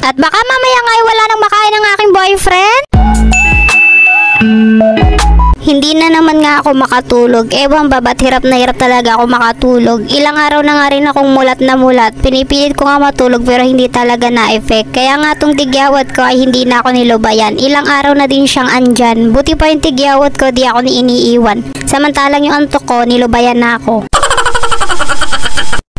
At baka mamaya nga ay wala nang makain ng aking boyfriend. Hindi na naman nga ako makatulog. Ewan ba ba't hirap na hirap talaga ako makatulog. Ilang araw na nga rin akong mulat na mulat. Pinipilit ko nga matulog pero hindi talaga na-effect. Kaya nga tong tigyawat ko ay hindi na ako nilubayan. Ilang araw na din siyang andyan. Buti pa yung tigyawat ko di ako iniiwan. Samantalang yung antok ko nilubayan na ako.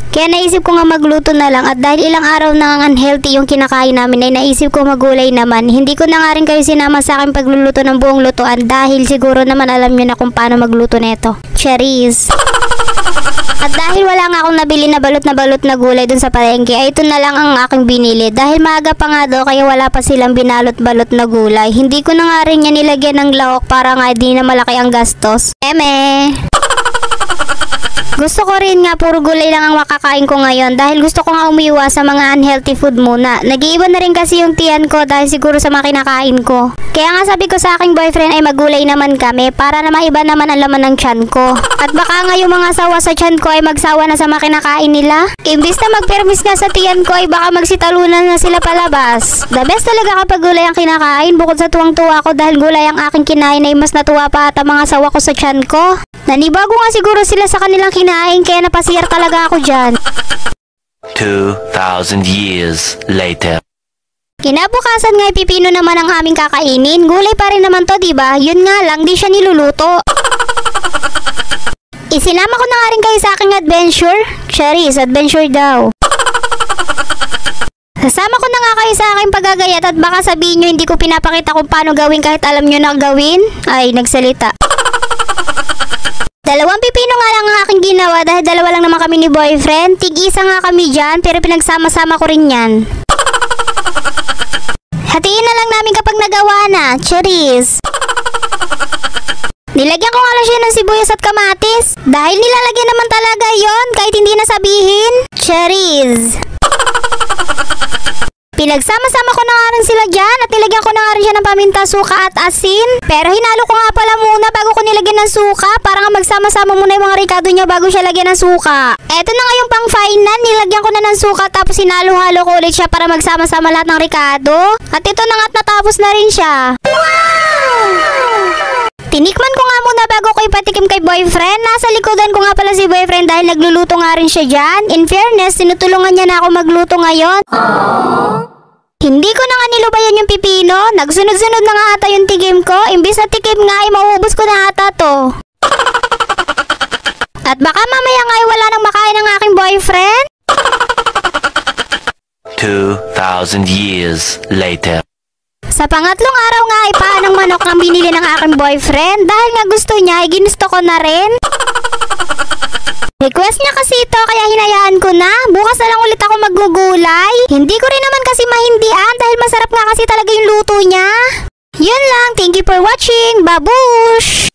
Kaya naisip ko nga magluto na lang at dahil ilang araw na unhealthy yung kinakain namin ay naisip ko magulay naman. Hindi ko na nga rin kayo sinama sa akin pagluluto ng buong lutuan dahil siguro naman alam nyo na kung paano magluto neto. Cherries! At dahil wala nga akong nabili na balot na gulay dun sa palengke ay ito na lang ang aking binili. Dahil maaga pa nga daw kaya wala pa silang binalot-balot na gulay. Hindi ko na nga rin yan nilagyan ng lahok para nga di na malaki ang gastos. Eme! Gusto ko rin nga puro gulay lang ang makakain ko ngayon dahil gusto ko nga umiwas sa mga unhealthy food muna. Nag-iiba na rin kasi yung tiyan ko dahil siguro sa mga kinakain ko. Kaya nga sabi ko sa aking boyfriend ay magulay naman kami para na maiba naman ang laman ng tiyan ko. At baka nga yung mga sawa sa tiyan ko ay magsawa na sa mga kinakain nila. Imbis na magpermis nga sa tiyan ko ay baka magsitalunan na sila palabas. The best talaga kapag gulay ang kinakain bukod sa tuwang-tuwa ko dahil gulay ang aking kinain ay mas natuwa pa at ang mga sawa ko sa tiyan ko. Nanibago nga siguro sila sa kanilang kinain kaya napasiyar talaga ako dyan. 2,000 years later. Kinabukasan nga pipino naman ang aming kakainin. Gulay pa rin naman to, diba? Yun nga lang, di siya niluluto. Isinama ko na nga rin kayo sa aking adventure. Cherries, adventure daw. Kasama ko na nga kayo sa aking paggagayat at baka sabihin nyo hindi ko pinapakita kung paano gawin kahit alam nyo na gawin. Ay, nagsalita. Dalawang pipino nga lang ang aking ginawa dahil dalawa lang naman kami ni boyfriend. Tig-isa nga kami dyan pero pinagsama-sama ko rin yan. Hatiin na lang namin kapag nagawa na. Cherries! Nilagyan ko nga lang siya ng sibuyas at kamatis. Dahil nilalagyan naman talaga yon kahit hindi na sabihin. Cherries! Pinagsama-sama ko na nga rin sila dyan at nilagyan ko na nga rin siya ng paminta, suka at asin. Pero hinalo ko nga pala muna bago ko nilagyan ng suka para nga magsama-sama muna yung mga ricado niya bago siya lagyan ng suka. Eto na nga yung pang-final, nilagyan ko na ng suka tapos hinalo-halo ko ulit siya para magsama-sama lahat ng ricado. At ito na nga at natapos na rin siya. Wow! Tinikman ko nga muna bago ko ipatikim kay boyfriend. Nasa likodan ko nga pala si boyfriend dahil nagluluto nga rin siya dyan. In fairness, tinutulungan niya na ako magluto ngayon. Hindi ko na nga nilubayan yung pipino. Nagsunod-sunod na nga ata yung tikim ko. Imbis na tikim nga ay mauubos ko na ata to. At baka mamaya nga ay wala nang makain ng aking boyfriend. 2,000 years later. Sa pangatlong araw nga ay paan ng manok ang binili ng aking boyfriend. Dahil nga gusto niya ay ginusto ko na rin. Request niya kasi ito kaya hinayaan ko na. Bukas na lang ulit ako maggugulay. Hindi ko rin naman kasi mahindian dahil masarap nga kasi talaga yung luto niya. Yun lang. Thank you for watching. Babush!